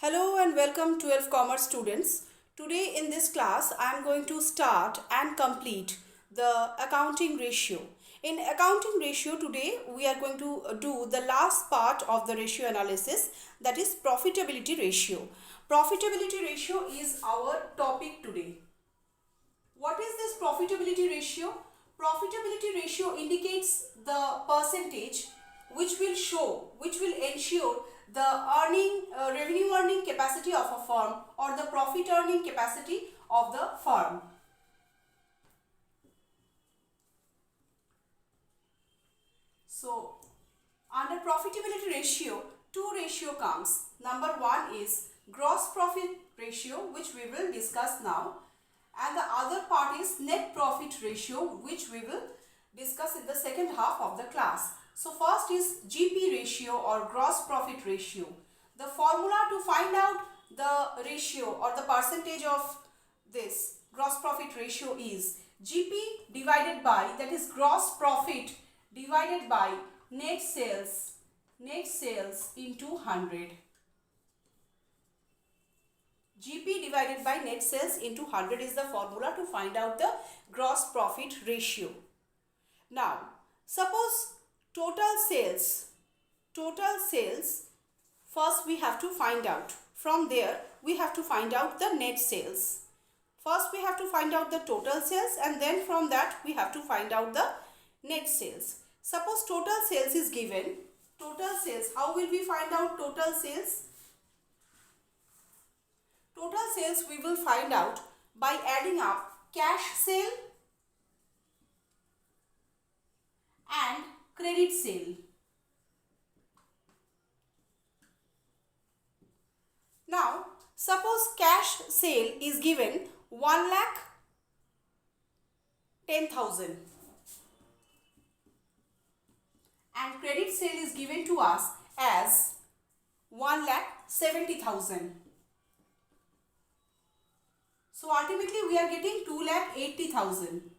Hello and welcome 12 Commerce students. Today in this class I am going to start and complete the accounting ratio. In accounting ratio today we are going to do the last part of the ratio analysis, that is profitability ratio. Profitability ratio is our topic today. What is this profitability ratio? Profitability ratio indicates the percentage which will ensure the revenue earning capacity of a firm or the profit earning capacity of the firm. So, under profitability ratio, two ratio comes. Number one is gross profit ratio, which we will discuss now, and the other part is net profit ratio, which we will discuss in the second half of the class. So first is GP ratio or gross profit ratio. The formula to find out the ratio or the percentage of this gross profit ratio is GP divided by, that is gross profit divided by net sales into 100. GP divided by net sales into 100 is the formula to find out the gross profit ratio. Now, suppose total sales, first we have to find out. From there, we have to find out the net sales. First we have to find out the total sales, and then from that we have to find out the net sales. Suppose total sales is given. Total sales, how will we find out total sales? Total sales we will find out by adding up cash sale and credit sale. Now, suppose cash sale is given 1,10,000 and credit sale is given to us as 1,70,000. So ultimately we are getting 2,80,000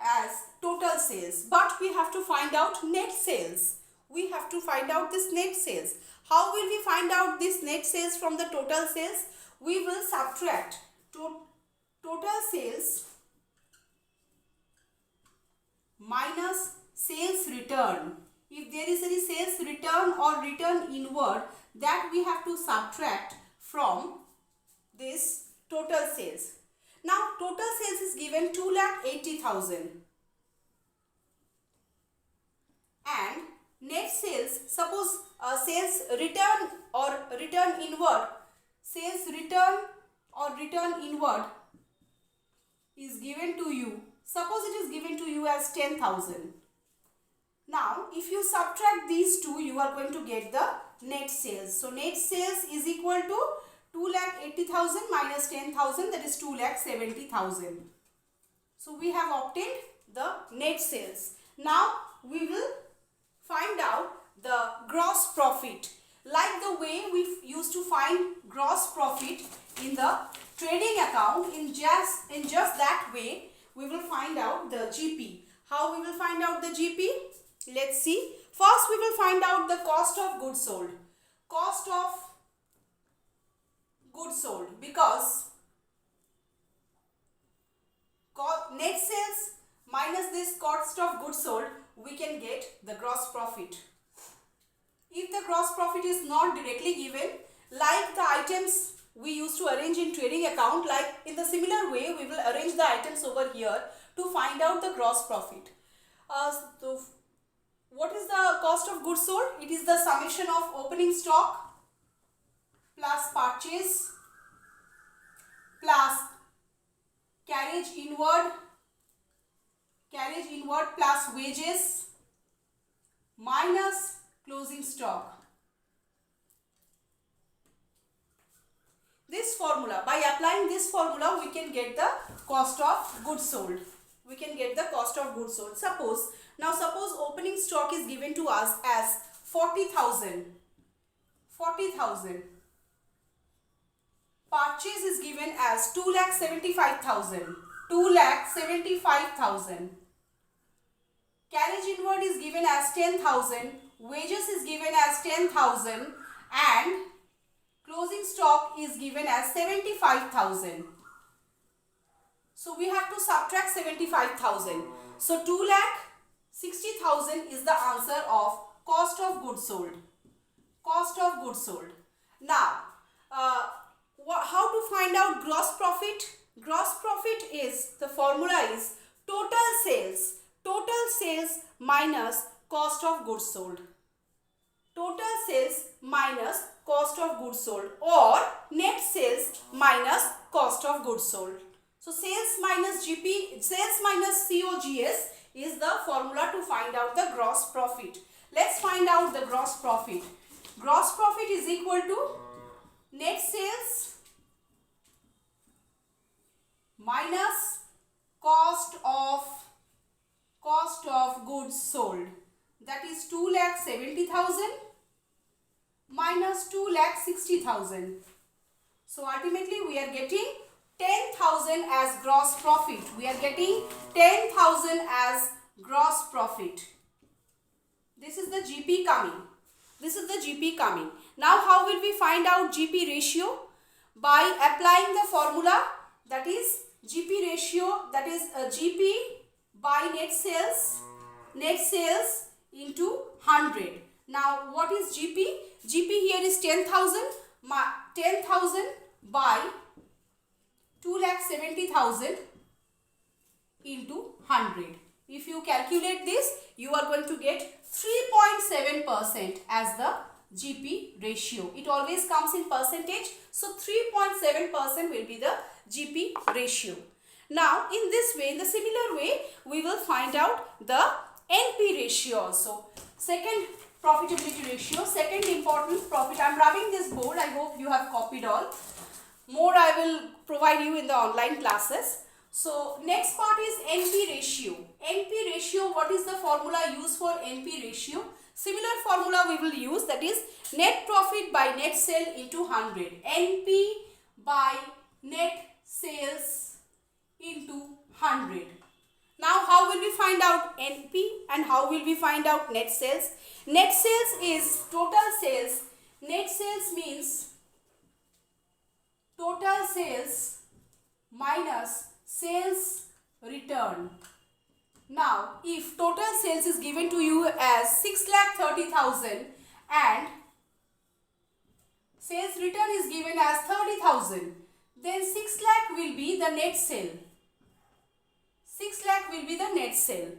as total sales, but we have to find out net sales. We have to find out this net sales. How will we find out this net sales from the total sales? We will subtract total sales minus sales return. If there is any sales return or return inward, that we have to subtract from this total sales. Now total sales is given 2,80,000 and net sales, suppose sales return or return inward, sales return or return inward is given to you. Suppose it is given to you as 10,000. Now if you subtract these two, you are going to get the net sales. So net sales is equal to 2,80,000 minus 10,000, that is 2,70,000. So we have obtained the net sales. Now we will find out the gross profit. Like the way we used to find gross profit in the trading account, in just that way we will find out the GP. How we will find out the GP? Let's see. First we will find out the cost of goods sold. Cost of goods sold, because net sales minus this cost of goods sold, we can get the gross profit. If the gross profit is not directly given, like the items we used to arrange in trading account, like in the similar way we will arrange the items over here to find out the gross profit. So what is the cost of goods sold? It is the summation of opening stock plus purchase plus carriage inward plus wages minus closing stock. This formula, by applying this formula, we can get the cost of goods sold. Suppose opening stock is given to us as 40,000. Purchase is given as 2,75,000. Carriage inward is given as 10,000. Wages is given as 10,000 and closing stock is given as 75,000. So we have to subtract 75,000. So 2,60,000 is the answer of cost of goods sold. Cost of goods sold. Now, how to find out gross profit? Gross profit is, the formula is total sales minus cost of goods sold. Total sales minus cost of goods sold, or net sales minus cost of goods sold. So sales minus GP, sales minus COGS is the formula to find out the gross profit. Let's find out the gross profit. Gross profit is equal to net sales minus cost of goods sold. That is 2,70,000 minus 2,60,000. So ultimately we are getting 10,000 as gross profit. We are getting 10,000 as gross profit. This is the GP coming. This is the GP coming. Now how will we find out GP ratio? By applying the formula, that is GP ratio, that is GP by net sales into 100. Now what is GP? GP here is 10,000. 10,000 by 2,70,000 into 100. If you calculate this, you are going to get 3.7% as the GP ratio. It always comes in percentage. So 3.7% will be the GP ratio. Now in this way, in the similar way, we will find out the NP ratio also. Second profitability ratio, second important profit. I am rubbing this board. I hope you have copied all. More I will provide you in the online classes. So next part is NP ratio. NP ratio, what is the formula used for NP ratio? Similar formula we will use, that is net profit by net sale into 100. NP by net sales into 100. Now how will we find out NP and how will we find out net sales? Net sales is total sales. Net sales means total sales minus sales return. Now if total sales is given to you as 6,30,000 and sales return is given as 30,000, then 6 lakh will be the net sale. 6 lakh will be the net sale.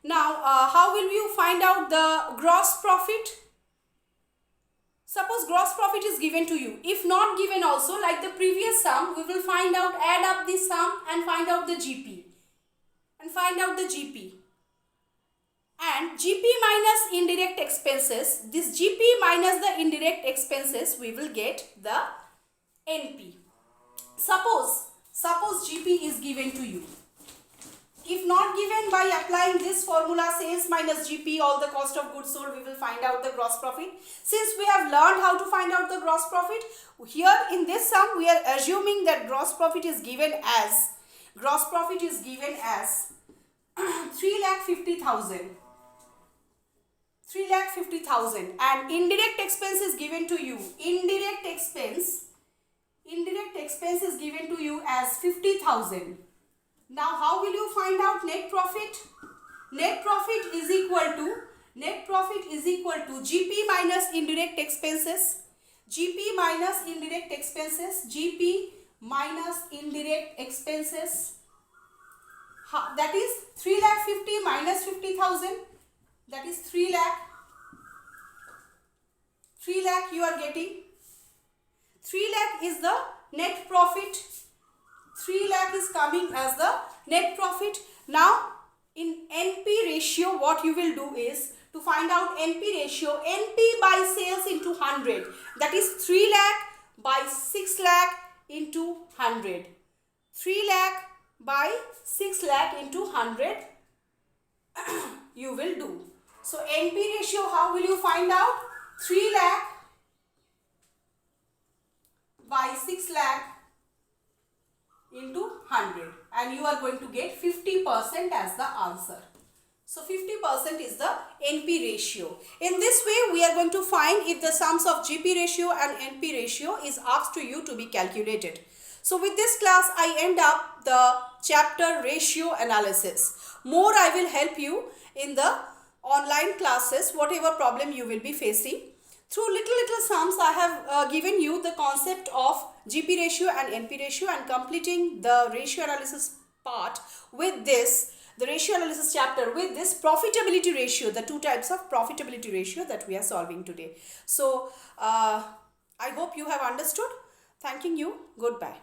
Now how will you find out the gross profit? Suppose gross profit is given to you. If not given also, like the previous sum, we will find out, add up this sum and find out the GP. And GP minus indirect expenses, this GP minus the indirect expenses, we will get the NP. Suppose GP is given to you. If not given, by applying this formula, sales minus GP, all the cost of goods sold, we will find out the gross profit. Since we have learned how to find out the gross profit, here in this sum we are assuming that gross profit is given as 3,50,000. 3,50,000 and indirect expense is given to you. Indirect expense is given to you as 50,000. Now how will you find out net profit? Net profit is equal to GP minus indirect expenses. GP minus indirect expenses. That is 3,50,000 minus 50,000. That is 3 lakh. 3 lakh you are getting. 3 lakh is the net profit. 3 lakh is coming as the net profit. Now in NP ratio, what you will do is to find out NP ratio, NP by sales into 100. That is 3 lakh by 6 lakh into 100. 3 lakh by 6 lakh into 100 you will do. So NP ratio, how will you find out? 3 lakh by 6 lakh into 100 and you are going to get 50% as the answer. So 50% is the NP ratio. In this way, we are going to find if the sums of GP ratio and NP ratio is asked to you to be calculated. So with this class, I end up the chapter ratio analysis. More I will help you in the online classes, whatever problem you will be facing. Through little sums, I have given you the concept of GP ratio and NP ratio, and completing the ratio analysis part with this, the ratio analysis chapter with this profitability ratio, the two types of profitability ratio that we are solving today. So, I hope you have understood. Thanking you. Goodbye.